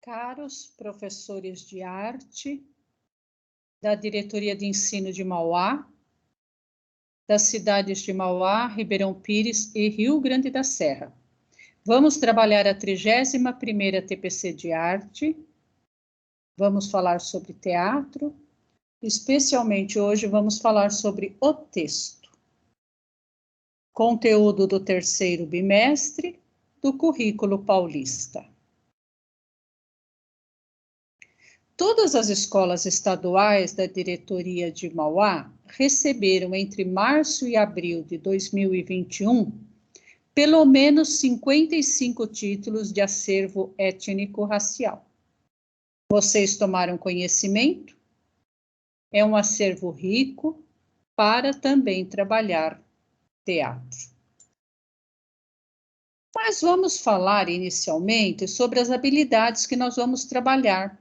Caros professores de arte da Diretoria de Ensino de Mauá, das cidades de Mauá, Ribeirão Pires e Rio Grande da Serra. Vamos trabalhar a 31ª TPC de arte, vamos falar sobre teatro, especialmente hoje vamos falar sobre o texto. Conteúdo do 3º bimestre do Currículo Paulista. Todas as escolas estaduais da Diretoria de Mauá receberam entre março e abril de 2021 pelo menos 55 títulos de acervo étnico-racial. Vocês tomaram conhecimento? É um acervo rico para também trabalhar teatro. Mas vamos falar inicialmente sobre as habilidades que nós vamos trabalhar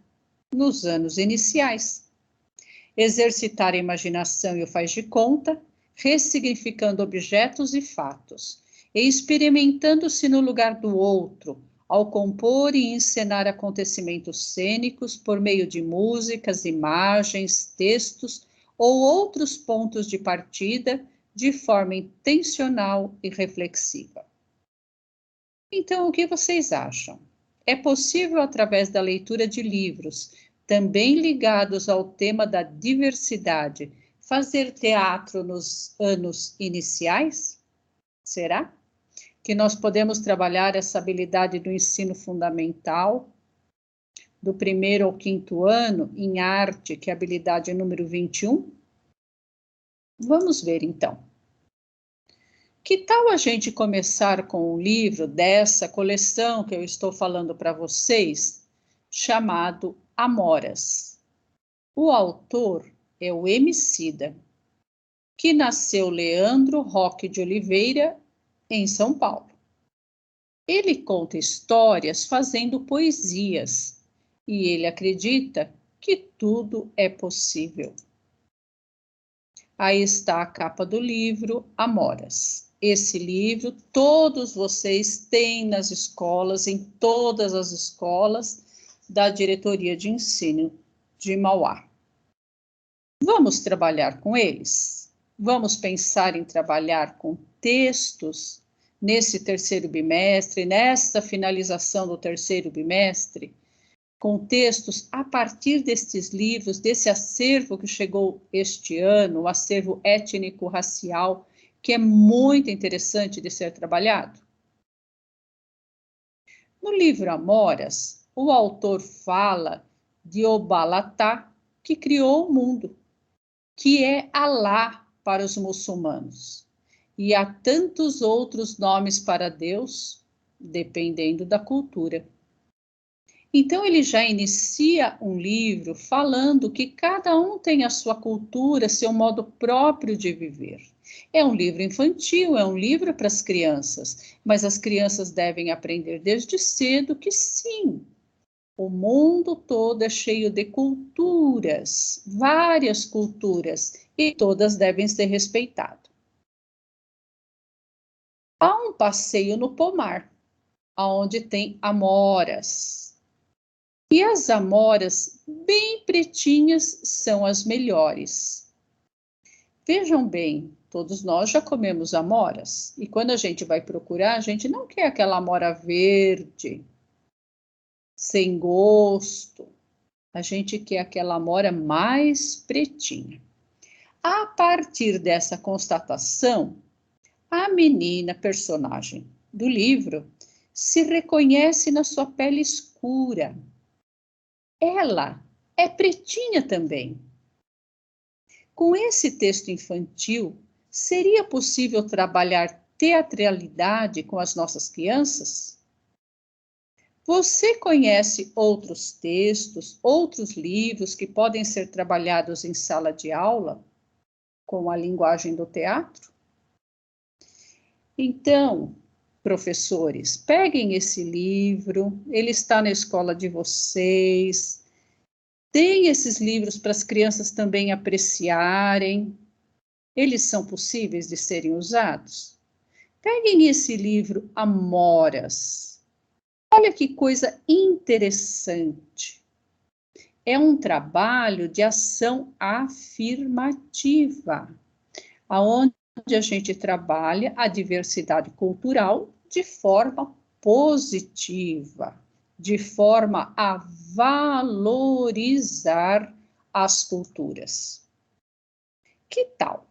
nos anos iniciais. Exercitar a imaginação e o faz de conta, ressignificando objetos e fatos, e experimentando-se no lugar do outro, ao compor e encenar acontecimentos cênicos por meio de músicas, imagens, textos ou outros pontos de partida, de forma intencional e reflexiva. Então, o que vocês acham? É possível, através da leitura de livros, também ligados ao tema da diversidade, fazer teatro nos anos iniciais? Será? Que nós podemos trabalhar essa habilidade do ensino fundamental, do 1º ao 5º ano, em arte, que é a habilidade número 21? Vamos ver, então. Que tal a gente começar com um livro dessa coleção que eu estou falando para vocês, chamado Amoras. O autor é o Emicida, que nasceu Leandro Roque de Oliveira, em São Paulo. Ele conta histórias fazendo poesias, e ele acredita que tudo é possível. Aí está a capa do livro Amoras. Esse livro todos vocês têm nas escolas, em todas as escolas da Diretoria de Ensino de Mauá. Vamos trabalhar com eles? Vamos pensar em trabalhar com textos nesse 3º bimestre, nessa finalização do 3º bimestre, com textos a partir destes livros, desse acervo que chegou este ano, o acervo étnico-racial, que é muito interessante de ser trabalhado. No livro Amoras, o autor fala de Obalatá, que criou o mundo, que é Alá para os muçulmanos. E há tantos outros nomes para Deus, dependendo da cultura. Então, ele já inicia um livro falando que cada um tem a sua cultura, seu modo próprio de viver. É um livro infantil, é um livro para as crianças, mas as crianças devem aprender desde cedo que sim, o mundo todo é cheio de culturas, várias culturas, e todas devem ser respeitadas. Há um passeio no pomar, onde tem amoras. E as amoras bem pretinhas são as melhores. Vejam bem, todos nós já comemos amoras. E quando a gente vai procurar, a gente não quer aquela amora verde, sem gosto. A gente quer aquela amora mais pretinha. A partir dessa constatação, a menina personagem do livro se reconhece na sua pele escura. Ela é pretinha também. Com esse texto infantil, seria possível trabalhar teatralidade com as nossas crianças? Você conhece outros textos, outros livros que podem ser trabalhados em sala de aula com a linguagem do teatro? Então, professores, peguem esse livro, ele está na escola de vocês. Deem esses livros para as crianças também apreciarem. Eles são possíveis de serem usados? Peguem esse livro Amoras. Olha que coisa interessante. É um trabalho de ação afirmativa, onde a gente trabalha a diversidade cultural de forma positiva, de forma a valorizar as culturas. Que tal?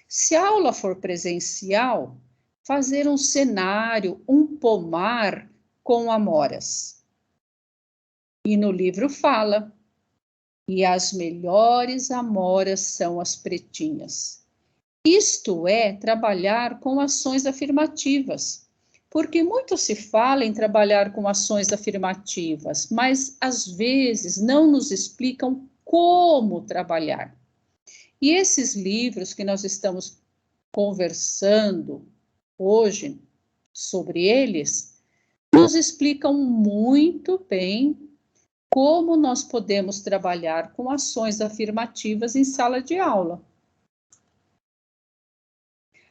Se a aula for presencial, fazer um cenário, um pomar com amoras. E no livro fala, e as melhores amoras são as pretinhas. Isto é, trabalhar com ações afirmativas, porque muito se fala em trabalhar com ações afirmativas, mas às vezes não nos explicam como trabalhar. E esses livros que nós estamos conversando hoje sobre eles, nos explicam muito bem como nós podemos trabalhar com ações afirmativas em sala de aula.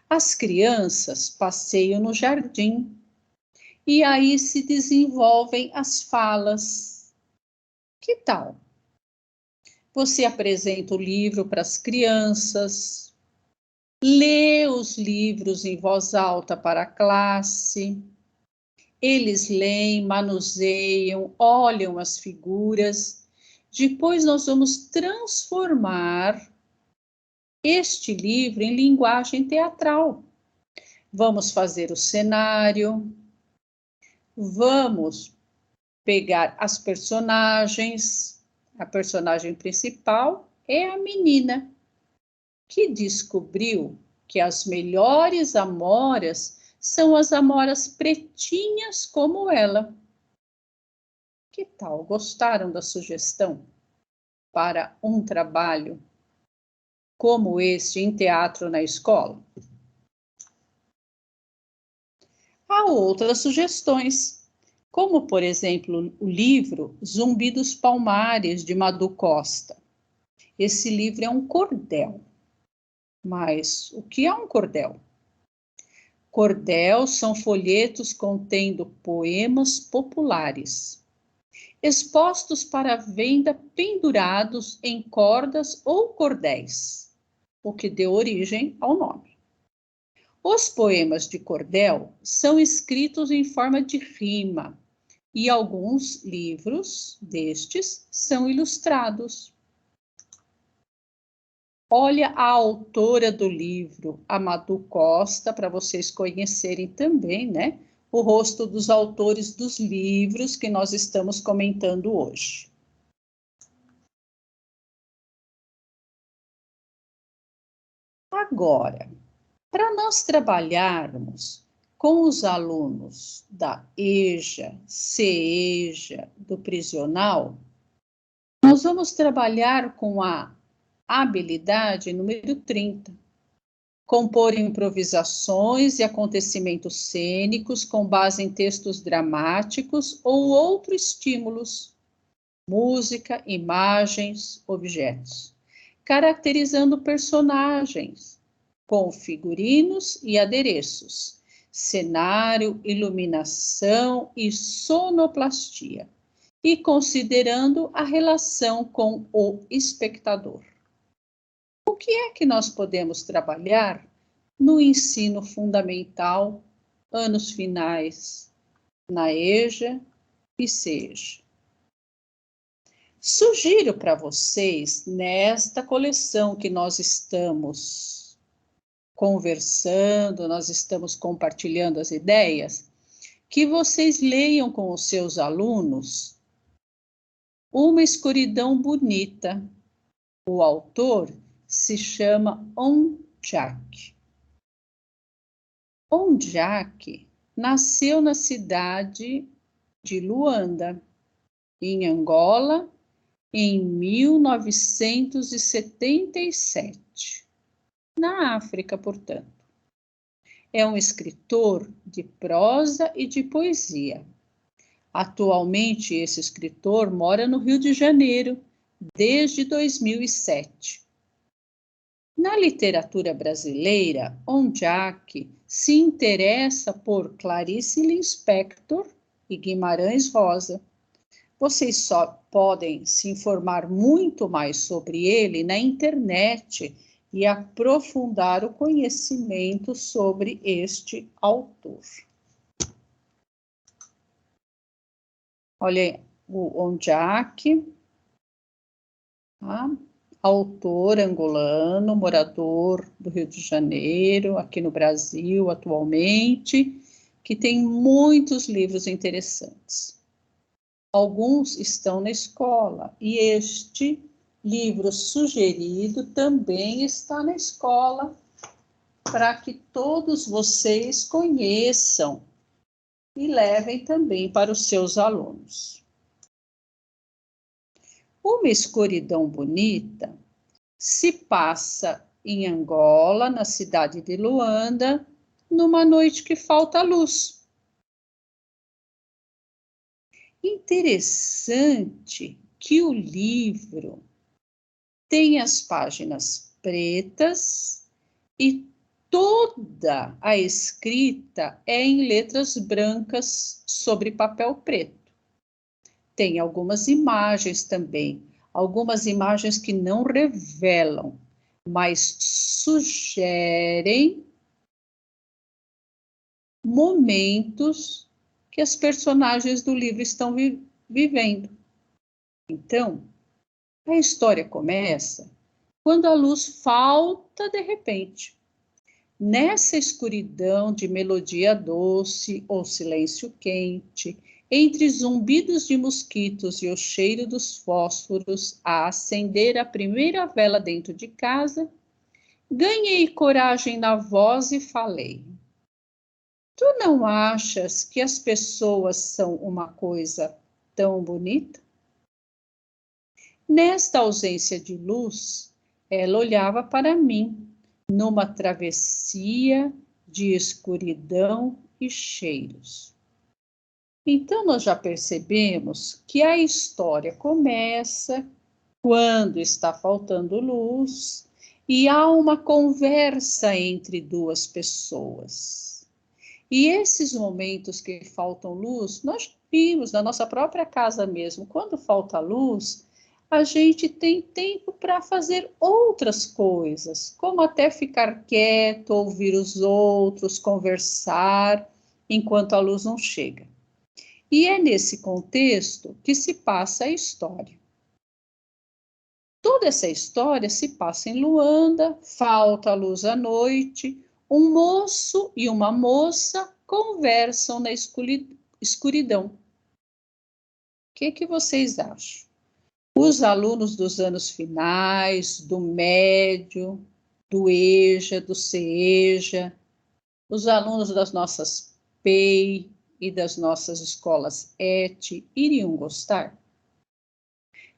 As crianças passeiam no jardim e aí se desenvolvem as falas. Que tal? Você apresenta o livro para as crianças, lê os livros em voz alta para a classe, eles leem, manuseiam, olham as figuras. Depois nós vamos transformar este livro em linguagem teatral. Vamos fazer o cenário, vamos pegar as personagens. A personagem principal é a menina, que descobriu que as melhores amoras são as amoras pretinhas como ela. Que tal? Gostaram da sugestão para um trabalho como este em teatro na escola? Há outras sugestões, como, por exemplo, o livro Zumbi dos Palmares, de Madu Costa. Esse livro é um cordel. Mas o que é um cordel? Cordel são folhetos contendo poemas populares, expostos para venda pendurados em cordas ou cordéis, o que deu origem ao nome. Os poemas de cordel são escritos em forma de rima e alguns livros destes são ilustrados. Olha a autora do livro, a Madu Costa, para vocês conhecerem também, né, o rosto dos autores dos livros que nós estamos comentando hoje. Agora, para nós trabalharmos com os alunos da EJA, CEJA, do prisional, nós vamos trabalhar com a habilidade número 30. Compor improvisações e acontecimentos cênicos com base em textos dramáticos ou outros estímulos, música, imagens, objetos, caracterizando personagens com figurinos e adereços, cenário, iluminação e sonoplastia, e considerando a relação com o espectador. O que é que nós podemos trabalhar no ensino fundamental, anos finais, na EJA e CEJA? Sugiro para vocês, nesta coleção que nós estamos conversando, nós estamos compartilhando as ideias, que vocês leiam com os seus alunos Uma Escuridão Bonita. O autor se chama Onjak. Onjak nasceu na cidade de Luanda, em Angola, em 1977, na África, portanto. É um escritor de prosa e de poesia. Atualmente, esse escritor mora no Rio de Janeiro, desde 2007. Na literatura brasileira, Onjak se interessa por Clarice Lispector e Guimarães Rosa. Vocês só podem se informar muito mais sobre ele na internet e aprofundar o conhecimento sobre este autor. Olha aí, o Ondiak, tá? Autor angolano, morador do Rio de Janeiro, aqui no Brasil atualmente, que tem muitos livros interessantes. Alguns estão na escola e este livro sugerido também está na escola para que todos vocês conheçam e levem também para os seus alunos. Uma escuridão bonita se passa em Angola, na cidade de Luanda, numa noite que falta luz. Interessante que o livro tem as páginas pretas e toda a escrita é em letras brancas sobre papel preto. Tem algumas imagens também, algumas imagens que não revelam, mas sugerem momentos que as personagens do livro estão vivendo. Então, a história começa quando a luz falta de repente. Nessa escuridão de melodia doce ou silêncio quente, entre zumbidos de mosquitos e o cheiro dos fósforos, a acender a primeira vela dentro de casa, ganhei coragem na voz e falei: tu não achas que as pessoas são uma coisa tão bonita? Nesta ausência de luz, ela olhava para mim, numa travessia de escuridão e cheiros. Então, nós já percebemos que a história começa quando está faltando luz e há uma conversa entre duas pessoas. E esses momentos que faltam luz, nós vimos na nossa própria casa mesmo. Quando falta luz, a gente tem tempo para fazer outras coisas, como até ficar quieto, ouvir os outros, conversar, enquanto a luz não chega. E é nesse contexto que se passa a história. Toda essa história se passa em Luanda, falta a luz à noite, um moço e uma moça conversam na escuridão. O que vocês acham? Os alunos dos anos finais, do médio, do EJA, do CEJA, os alunos das nossas PEI e das nossas escolas ET iriam gostar?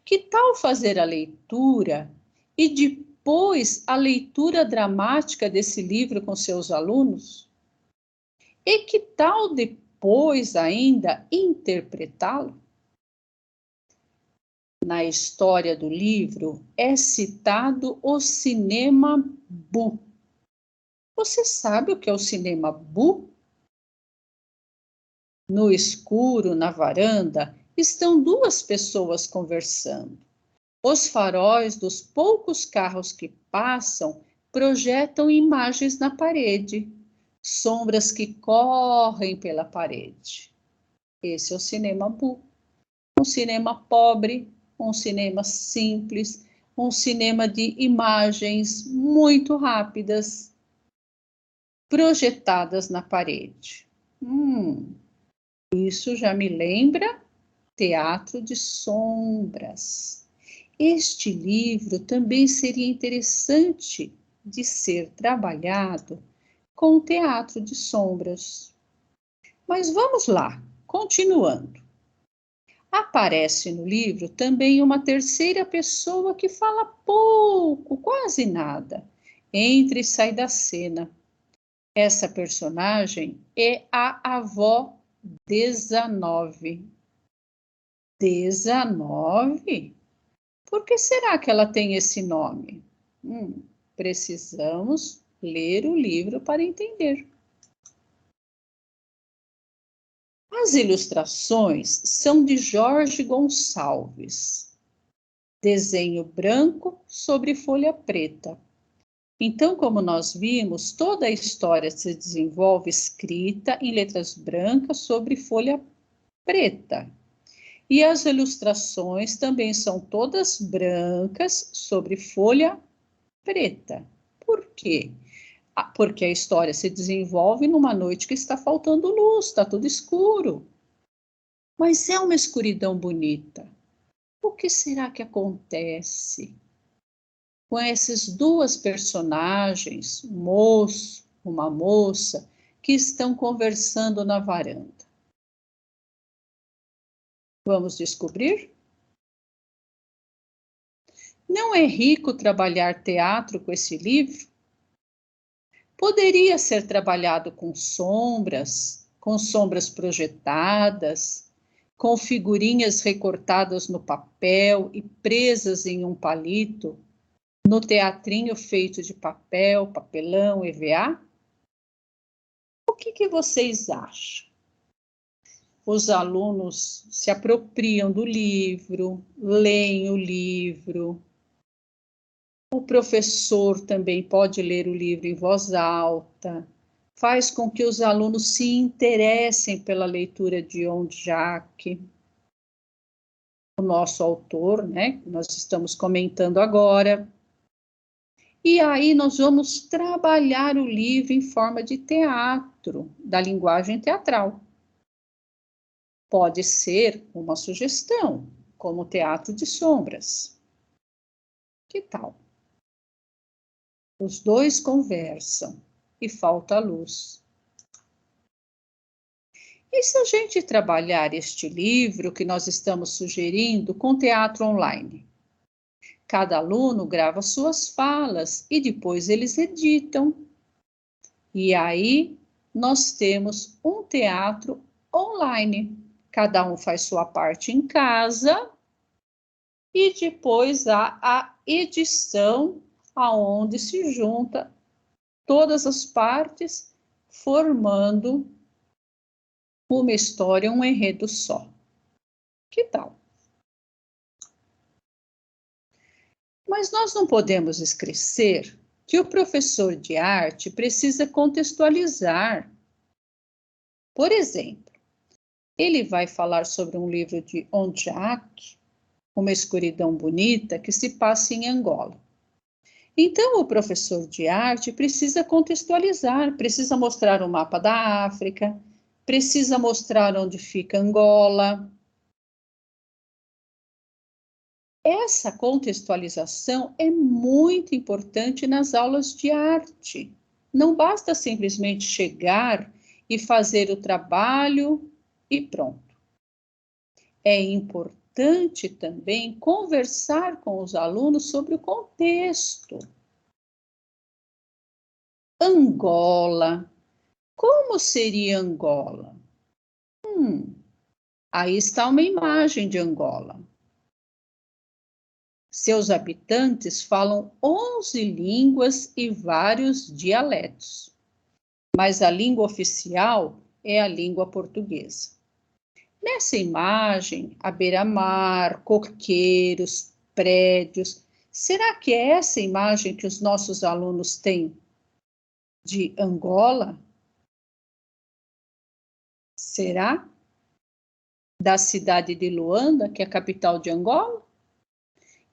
Que tal fazer a leitura e depois a leitura dramática desse livro com seus alunos? E que tal depois ainda interpretá-lo? Na história do livro é citado o cinema Bu. Você sabe o que é o cinema Bu? No escuro, na varanda, estão duas pessoas conversando. Os faróis dos poucos carros que passam projetam imagens na parede, sombras que correm pela parede. Esse é o cinema Bu. Um cinema pobre, um cinema simples, um cinema de imagens muito rápidas, projetadas na parede. Isso já me lembra teatro de sombras. Este livro também seria interessante de ser trabalhado com teatro de sombras. Mas vamos lá, continuando. Aparece no livro também uma terceira pessoa que fala pouco, quase nada, entra e sai da cena. Essa personagem é a avó 19. 19? Por que será que ela tem esse nome? Precisamos ler o livro para entender. As ilustrações são de Jorge Gonçalves, desenho branco sobre folha preta. Então, como nós vimos, toda a história se desenvolve escrita em letras brancas sobre folha preta. E as ilustrações também são todas brancas sobre folha preta. Por quê? Porque a história se desenvolve numa noite que está faltando luz, está tudo escuro. Mas é uma escuridão bonita. O que será que acontece com essas duas personagens, um moço, uma moça, que estão conversando na varanda? Vamos descobrir? Não é rico trabalhar teatro com esse livro? Poderia ser trabalhado com sombras projetadas, com figurinhas recortadas no papel e presas em um palito, no teatrinho feito de papel, papelão, EVA? O que vocês acham? Os alunos se apropriam do livro, leem o livro. O professor também pode ler o livro em voz alta, faz com que os alunos se interessem pela leitura de Ondiak, o nosso autor, né, que nós estamos comentando agora. E aí nós vamos trabalhar o livro em forma de teatro, da linguagem teatral. Pode ser uma sugestão, como teatro de sombras. Que tal? Os dois conversam e falta a luz. E se a gente trabalhar este livro que nós estamos sugerindo com teatro online? Cada aluno grava suas falas e depois eles editam. E aí nós temos um teatro online. Cada um faz sua parte em casa e depois há a edição aonde se junta todas as partes formando uma história, um enredo só. Que tal? Mas nós não podemos esquecer que o professor de arte precisa contextualizar. Por exemplo, ele vai falar sobre um livro de Ondiak, Uma Escuridão Bonita, que se passa em Angola. Então, o professor de arte precisa contextualizar, precisa mostrar o mapa da África, precisa mostrar onde fica Angola. Essa contextualização é muito importante nas aulas de arte. Não basta simplesmente chegar e fazer o trabalho e pronto. É importante também conversar com os alunos sobre o contexto. Angola. Como seria Angola? Aí está uma imagem de Angola. Seus habitantes falam 11 línguas e vários dialetos, mas a língua oficial é a língua portuguesa. Nessa imagem, à beira-mar, coqueiros, prédios, será que é essa imagem que os nossos alunos têm de Angola? Será? Da cidade de Luanda, que é a capital de Angola?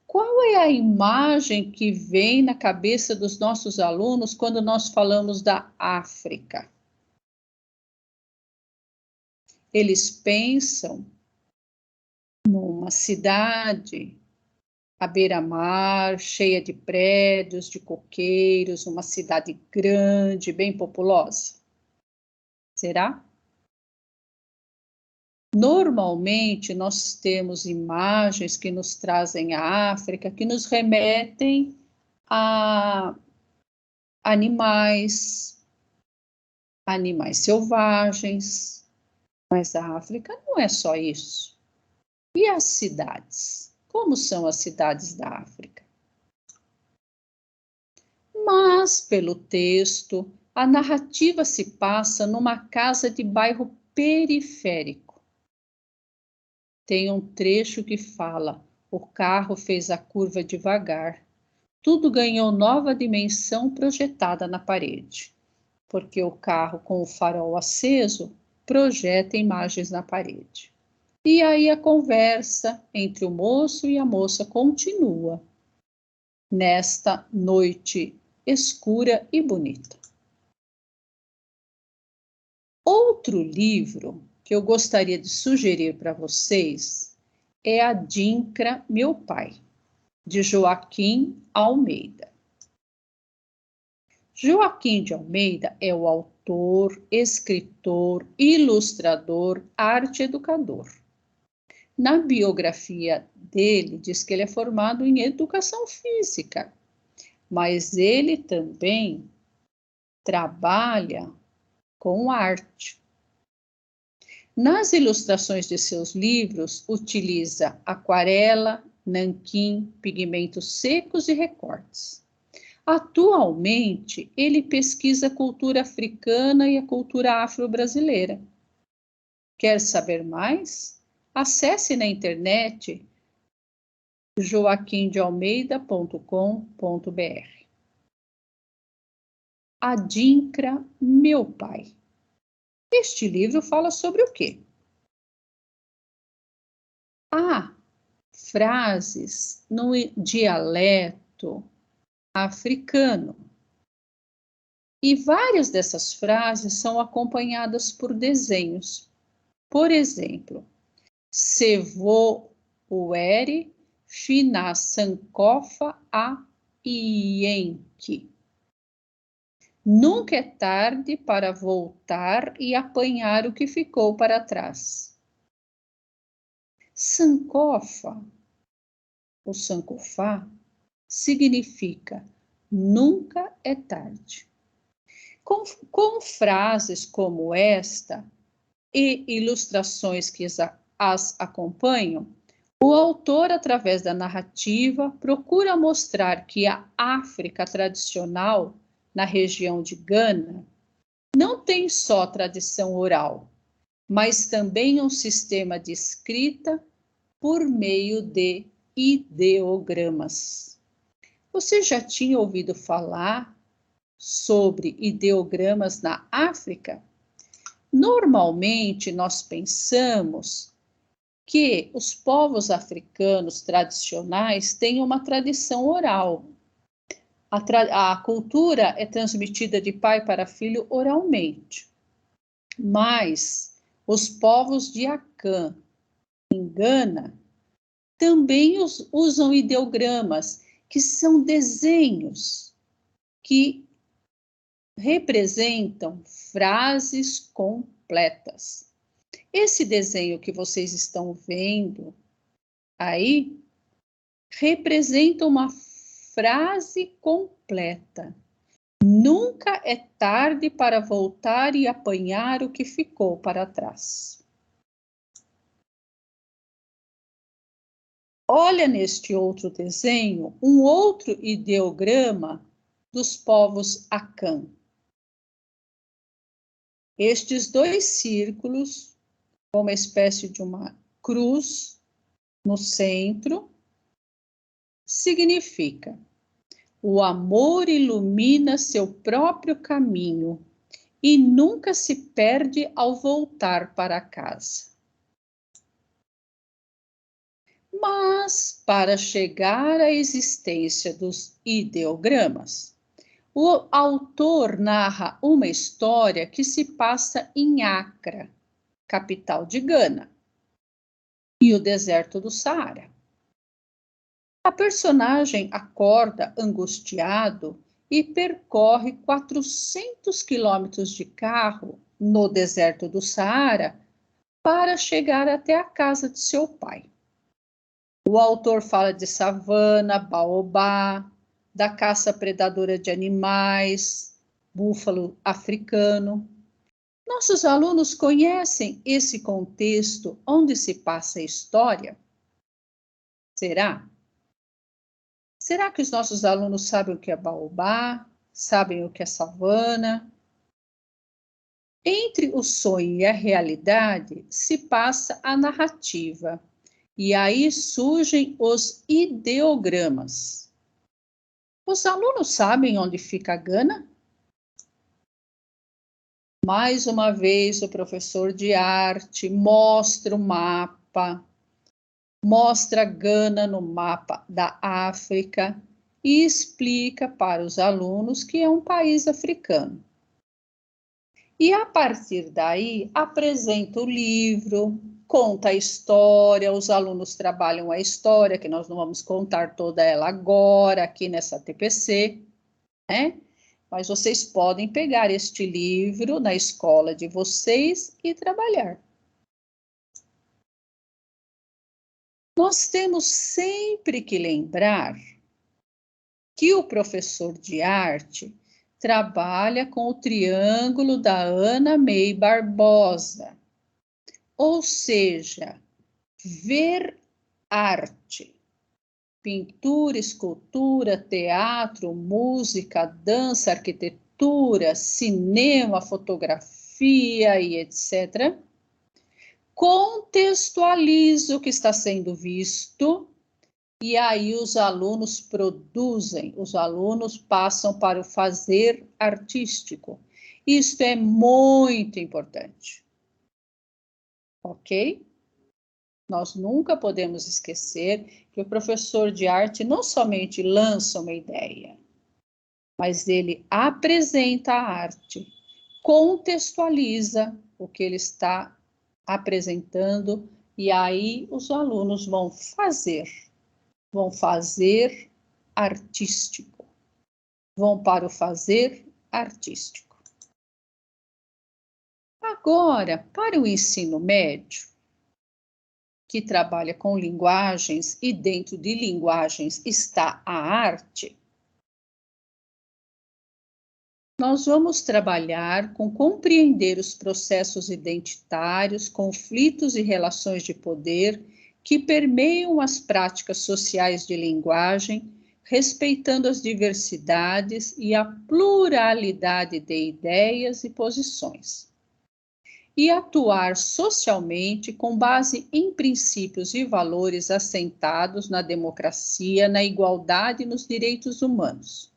Qual é a imagem que vem na cabeça dos nossos alunos quando nós falamos da África? Eles pensam numa cidade à beira-mar, cheia de prédios, de coqueiros, uma cidade grande, bem populosa. Será? Normalmente, nós temos imagens que nos trazem a África, que nos remetem a animais selvagens, mas a África não é só isso. E as cidades? Como são as cidades da África? Mas, pelo texto, a narrativa se passa numa casa de bairro periférico. Tem um trecho que fala: o carro fez a curva devagar. Tudo ganhou nova dimensão projetada na parede, porque o carro com o farol aceso projeta imagens na parede. E aí a conversa entre o moço e a moça continua nesta noite escura e bonita. Outro livro que eu gostaria de sugerir para vocês é Adinkra, Meu Pai, de Joaquim Almeida. Joaquim de Almeida é o autor, escritor, ilustrador, arte-educador. Na biografia dele, diz que ele é formado em educação física, mas ele também trabalha com arte. Nas ilustrações de seus livros, utiliza aquarela, nanquim, pigmentos secos e recortes. Atualmente, ele pesquisa a cultura africana e a cultura afro-brasileira. Quer saber mais? Acesse na internet joaquimdealmeida.com.br. Adinkra, Meu Pai. Este livro fala sobre o quê? Há frases no dialeto africano. E várias dessas frases são acompanhadas por desenhos. Por exemplo, Sevo uere fina sankofa a ienki. Nunca é tarde para voltar e apanhar o que ficou para trás. Sankofa, ou sankofá, significa nunca é tarde. Com frases como esta e ilustrações que as acompanham, o autor, através da narrativa, procura mostrar que a África tradicional, na região de Gana, não tem só tradição oral, mas também um sistema de escrita por meio de ideogramas. Você já tinha ouvido falar sobre ideogramas na África? Normalmente, nós pensamos que os povos africanos tradicionais têm uma tradição oral. A cultura é transmitida de pai para filho oralmente. Mas os povos de Akan, em Gana, também usam ideogramas, que são desenhos que representam frases completas. Esse desenho que vocês estão vendo aí representa uma frase completa. Nunca é tarde para voltar e apanhar o que ficou para trás. Olha neste outro desenho um outro ideograma dos povos Akan. Estes dois círculos, com uma espécie de uma cruz no centro, significa: o amor ilumina seu próprio caminho e nunca se perde ao voltar para casa. Mas, para chegar à existência dos ideogramas, o autor narra uma história que se passa em Accra, capital de Gana, e o deserto do Saara. A personagem acorda angustiado e percorre 400 quilômetros de carro no deserto do Saara para chegar até a casa de seu pai. O autor fala de savana, baobá, da caça predadora de animais, búfalo africano. Nossos alunos conhecem esse contexto onde se passa a história? Será? Será que os nossos alunos sabem o que é baobá? Sabem o que é savana? Entre o sonho e a realidade se passa a narrativa, e aí surgem os ideogramas. Os alunos sabem onde fica Gana? Mais uma vez, o professor de arte mostra o mapa, mostra Gana no mapa da África e explica para os alunos que é um país africano. E a partir daí, apresenta o livro, conta a história, os alunos trabalham a história, que nós não vamos contar toda ela agora, aqui nessa TPC, né? Mas vocês podem pegar este livro na escola de vocês e trabalhar. Nós temos sempre que lembrar que o professor de arte trabalha com o triângulo da Ana May Barbosa, ou seja, ver arte, pintura, escultura, teatro, música, dança, arquitetura, cinema, fotografia e etc., contextualiza o que está sendo visto e aí os alunos produzem, os alunos passam para o fazer artístico. Isto é muito importante. Ok? Nós nunca podemos esquecer que o professor de arte não somente lança uma ideia, mas ele apresenta a arte, contextualiza o que ele está apresentando e aí os alunos vão fazer artístico, vão para o fazer artístico. Agora, para o ensino médio, que trabalha com linguagens e dentro de linguagens está a arte, nós vamos trabalhar com compreender os processos identitários, conflitos e relações de poder que permeiam as práticas sociais de linguagem, respeitando as diversidades e a pluralidade de ideias e posições. E atuar socialmente com base em princípios e valores assentados na democracia, na igualdade e nos direitos humanos,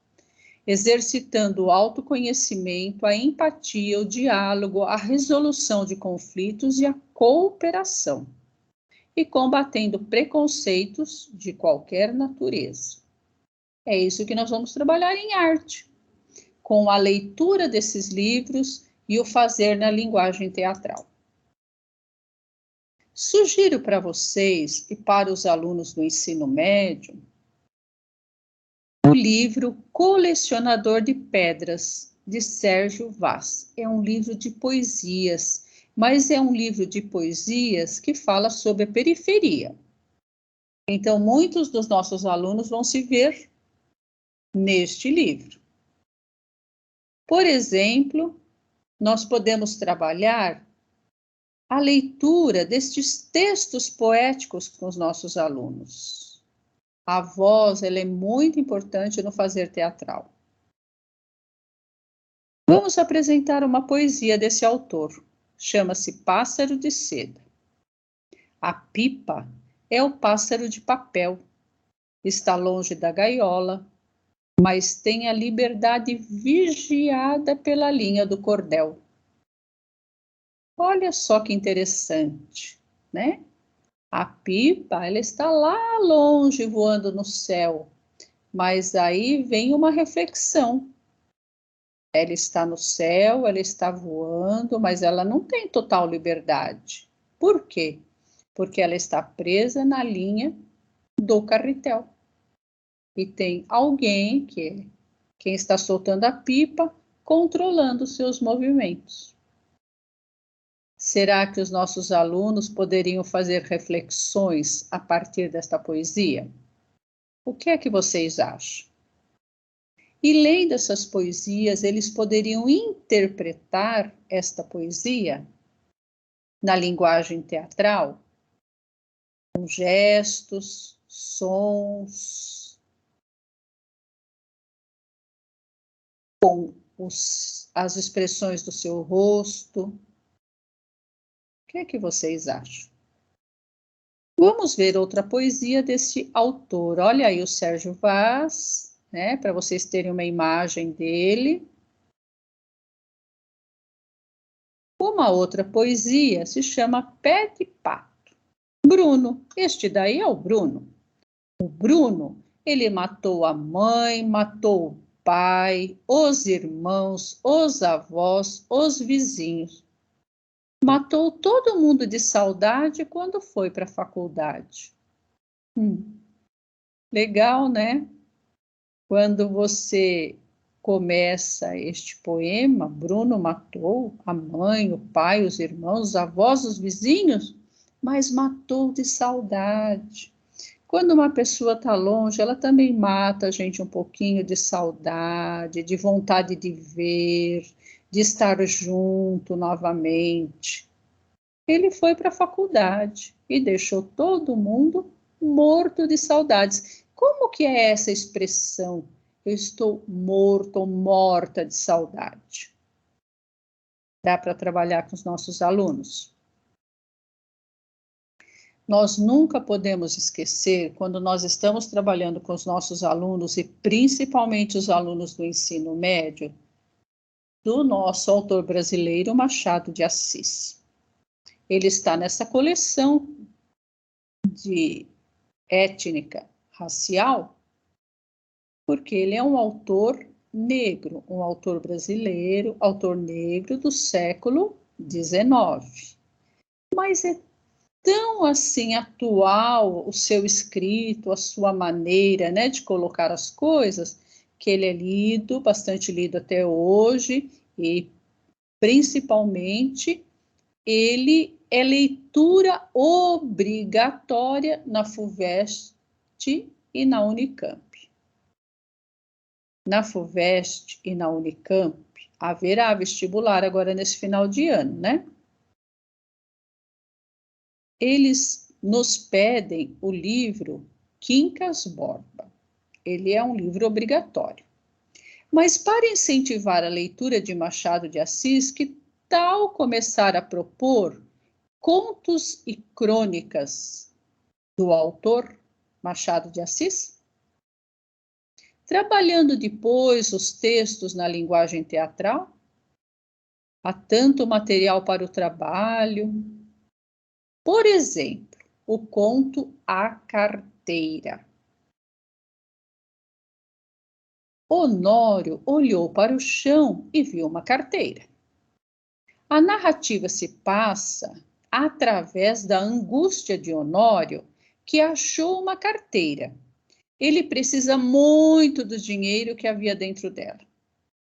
exercitando o autoconhecimento, a empatia, o diálogo, a resolução de conflitos e a cooperação, e combatendo preconceitos de qualquer natureza. É isso que nós vamos trabalhar em arte, com a leitura desses livros e o fazer na linguagem teatral. Sugiro para vocês e para os alunos do ensino médio o livro Colecionador de Pedras, de Sérgio Vaz. É um livro de poesias, mas é um livro de poesias que fala sobre a periferia. Então, muitos dos nossos alunos vão se ver neste livro. Por exemplo, nós podemos trabalhar a leitura destes textos poéticos com os nossos alunos. A voz, ela é muito importante no fazer teatral. Vamos apresentar uma poesia desse autor. Chama-se Pássaro de Seda. A pipa é o pássaro de papel. Está longe da gaiola, mas tem a liberdade vigiada pela linha do cordel. Olha só que interessante, né? A pipa, ela está lá longe voando no céu, mas aí vem uma reflexão. Ela está no céu, ela está voando, mas ela não tem total liberdade. Por quê? Porque ela está presa na linha do carretel. E tem alguém, que é quem está soltando a pipa, controlando os seus movimentos. Será que os nossos alunos poderiam fazer reflexões a partir desta poesia? O que é que vocês acham? E lendo essas poesias, eles poderiam interpretar esta poesia na linguagem teatral, com gestos, sons, com as expressões do seu rosto. O que é que vocês acham? Vamos ver outra poesia desse autor. Olha aí o Sérgio Vaz, né, para vocês terem uma imagem dele. Uma outra poesia se chama Pé de Pato. Bruno, este daí é o Bruno. O Bruno, ele matou a mãe, matou o pai, os irmãos, os avós, os vizinhos. Matou todo mundo de saudade quando foi para a faculdade. Legal, né? Quando você começa este poema, Bruno matou a mãe, o pai, os irmãos, os avós, os vizinhos, mas matou de saudade. Quando uma pessoa está longe, ela também mata a gente um pouquinho de saudade, de vontade de ver, de estar junto novamente. Ele foi para a faculdade e deixou todo mundo morto de saudades. Como que é essa expressão? Eu estou morto ou morta de saudade. Dá para trabalhar com os nossos alunos? Nós nunca podemos esquecer, quando nós estamos trabalhando com os nossos alunos, e principalmente os alunos do ensino médio, do nosso autor brasileiro, Machado de Assis. Ele está nessa coleção de étnica racial, porque ele é um autor negro, um autor brasileiro, autor negro do século XIX. Mas é tão assim atual o seu escrito, a sua maneira, né, de colocar as coisas, que ele é lido, bastante lido até hoje, e principalmente ele é leitura obrigatória na FUVEST e na Unicamp. Na FUVEST e na Unicamp haverá vestibular agora nesse final de ano, né? Eles nos pedem o livro Quincas Borba. Ele é um livro obrigatório. Mas para incentivar a leitura de Machado de Assis, que tal começar a propor contos e crônicas do autor Machado de Assis? Trabalhando depois os textos na linguagem teatral? Há tanto material para o trabalho. Por exemplo, o conto A Carteira. Honório olhou para o chão e viu uma carteira. A narrativa se passa através da angústia de Honório, que achou uma carteira. Ele precisa muito do dinheiro que havia dentro dela.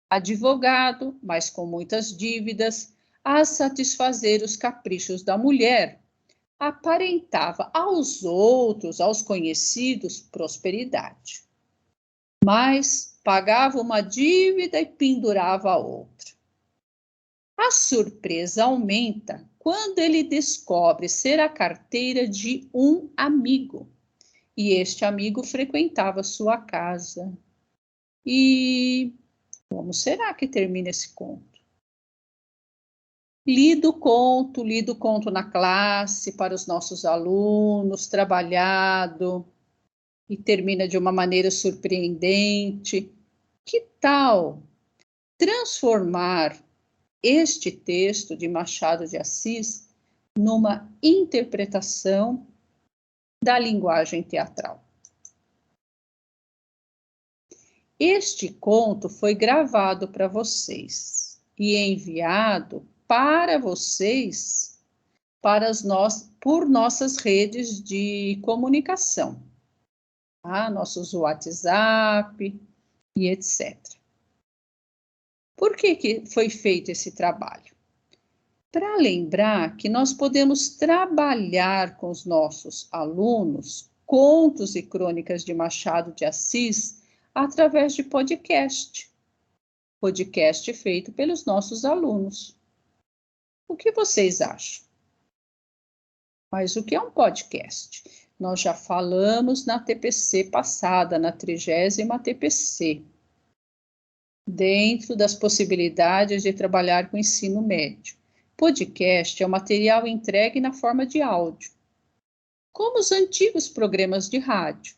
Advogado, mas com muitas dívidas, a satisfazer os caprichos da mulher, aparentava aos outros, aos conhecidos, prosperidade. Mas pagava uma dívida e pendurava a outra. A surpresa aumenta quando ele descobre ser a carteira de um amigo. E este amigo frequentava sua casa. E como será que termina esse conto? Lido o conto na classe para os nossos alunos, trabalhado, e termina de uma maneira surpreendente. Que tal transformar este texto de Machado de Assis numa interpretação da linguagem teatral? Este conto foi gravado para vocês e enviado para vocês por nossas redes de comunicação, tá? Nossos WhatsApp e etc. Por que foi feito esse trabalho? Para lembrar que nós podemos trabalhar com os nossos alunos contos e crônicas de Machado de Assis através de podcast feito pelos nossos alunos. O que vocês acham? Mas o que é um podcast? Nós já falamos na TPC passada, na 30ª TPC. dentro das possibilidades de trabalhar com ensino médio. Podcast é o material entregue na forma de áudio, como os antigos programas de rádio,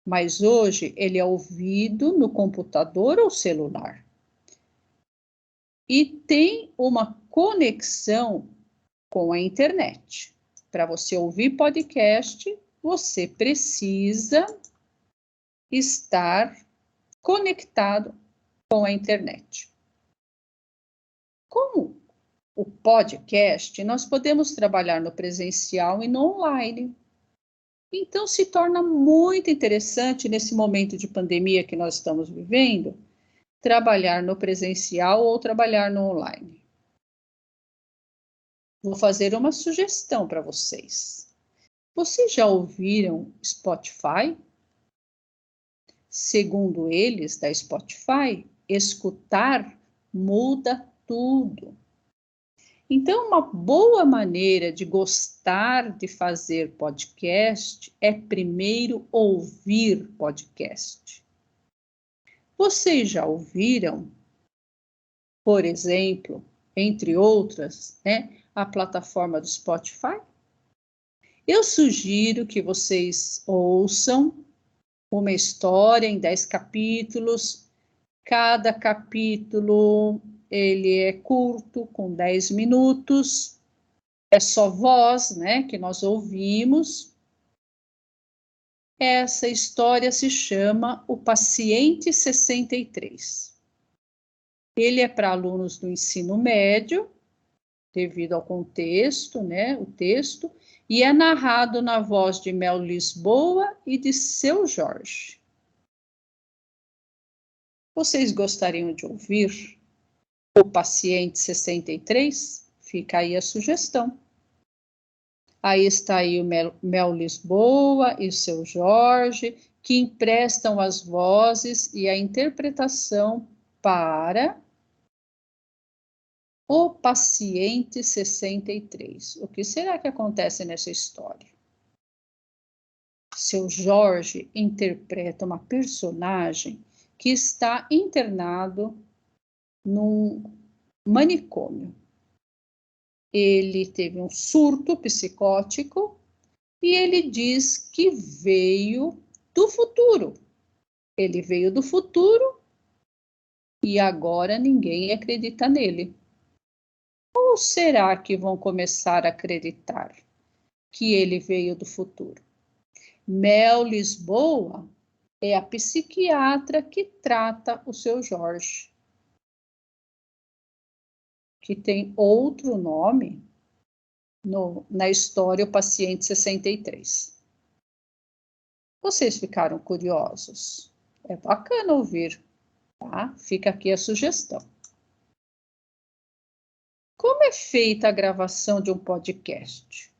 mas hoje ele é ouvido no computador ou celular. E tem uma conexão com a internet. Para você ouvir podcast, você precisa estar conectado com a internet. Com o podcast, nós podemos trabalhar no presencial e no online. Então, se torna muito interessante, nesse momento de pandemia que nós estamos vivendo, trabalhar no presencial ou trabalhar no online. Vou fazer uma sugestão para vocês. Vocês já ouviram Spotify? Segundo eles, da Spotify, escutar muda tudo. Então, uma boa maneira de gostar de fazer podcast é primeiro ouvir podcast. Vocês já ouviram, por exemplo, entre outras, a plataforma do Spotify? Eu sugiro que vocês ouçam uma história em 10 capítulos. Cada capítulo ele é curto, com 10 minutos. É só voz, que nós ouvimos. Essa história se chama O Paciente 63. Ele é para alunos do ensino médio, devido ao contexto, o texto, e é narrado na voz de Mel Lisboa e de Seu Jorge. Vocês gostariam de ouvir O Paciente 63? Fica aí a sugestão. Aí está aí o Mel Lisboa e o Seu Jorge, que emprestam as vozes e a interpretação para O Paciente 63. O que será que acontece nessa história? Seu Jorge interpreta uma personagem que está internado num manicômio. Ele teve um surto psicótico e ele diz que veio do futuro. Ele veio do futuro e agora ninguém acredita nele. Ou será que vão começar a acreditar que ele veio do futuro? Mel Lisboa é a psiquiatra que trata o Seu Jorge, que tem outro nome na história, O Paciente 63. Vocês ficaram curiosos? É bacana ouvir, tá? Fica aqui a sugestão. Como é feita a gravação de um podcast?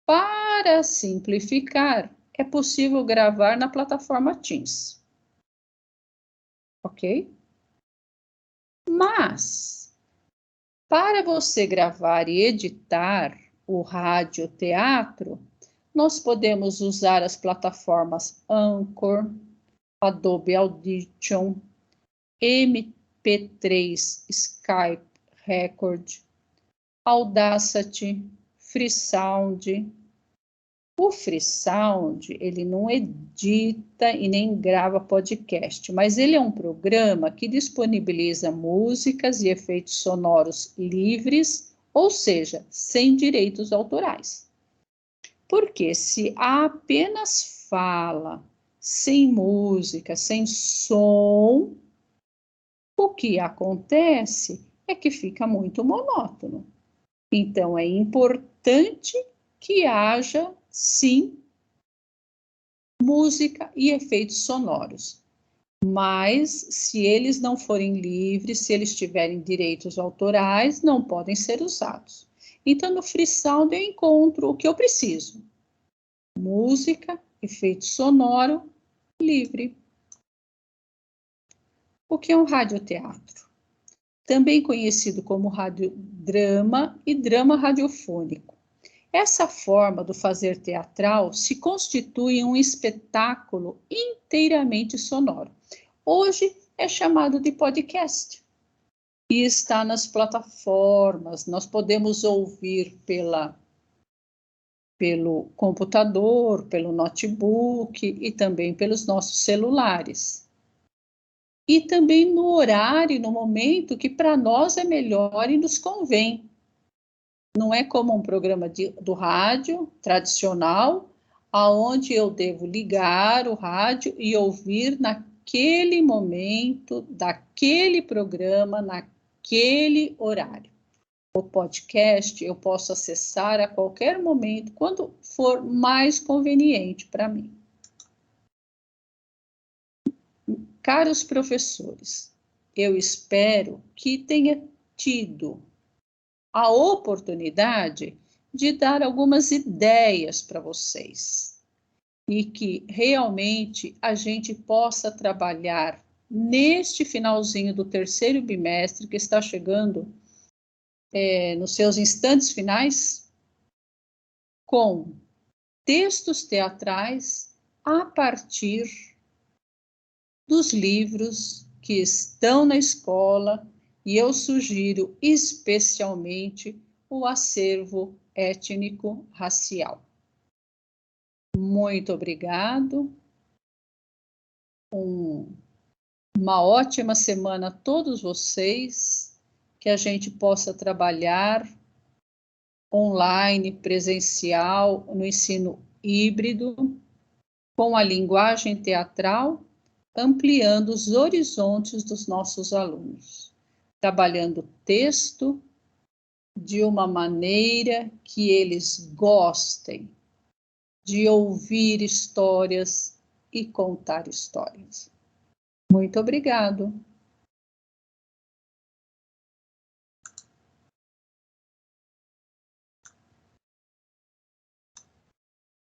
Para simplificar, é possível gravar na plataforma Teams. Ok? Mas, para você gravar e editar o radioteatro, nós podemos usar as plataformas Anchor, Adobe Audition, MP3, Skype Record, Audacity, Freesound. O Freesound, ele não edita e nem grava podcast, mas ele é um programa que disponibiliza músicas e efeitos sonoros livres, ou seja, sem direitos autorais. Porque se há apenas fala, sem música, sem som, o que acontece é que fica muito monótono. Então, é importante que haja, sim, música e efeitos sonoros. Mas, se eles não forem livres, se eles tiverem direitos autorais, não podem ser usados. Então, no Freesound eu encontro o que eu preciso. Música, efeito sonoro, livre. O que é um radioteatro? Também conhecido como radiodrama e drama radiofônico. Essa forma do fazer teatral se constitui em um espetáculo inteiramente sonoro. Hoje é chamado de podcast. E está nas plataformas, nós podemos ouvir pelo computador, pelo notebook e também pelos nossos celulares. E também no horário, no momento que para nós é melhor e nos convém. Não é como um programa do rádio tradicional, aonde eu devo ligar o rádio e ouvir naquele momento, daquele programa, naquele horário. O podcast eu posso acessar a qualquer momento, quando for mais conveniente para mim. Caros professores, eu espero que tenha tido a oportunidade de dar algumas ideias para vocês e que realmente a gente possa trabalhar neste finalzinho do terceiro bimestre, que está chegando nos seus instantes finais, com textos teatrais a partir dos livros que estão na escola, e eu sugiro especialmente o acervo étnico-racial. Muito obrigado. Uma ótima semana a todos vocês, que a gente possa trabalhar online, presencial, no ensino híbrido, com a linguagem teatral, ampliando os horizontes dos nossos alunos, trabalhando texto de uma maneira que eles gostem de ouvir histórias e contar histórias. Muito obrigado.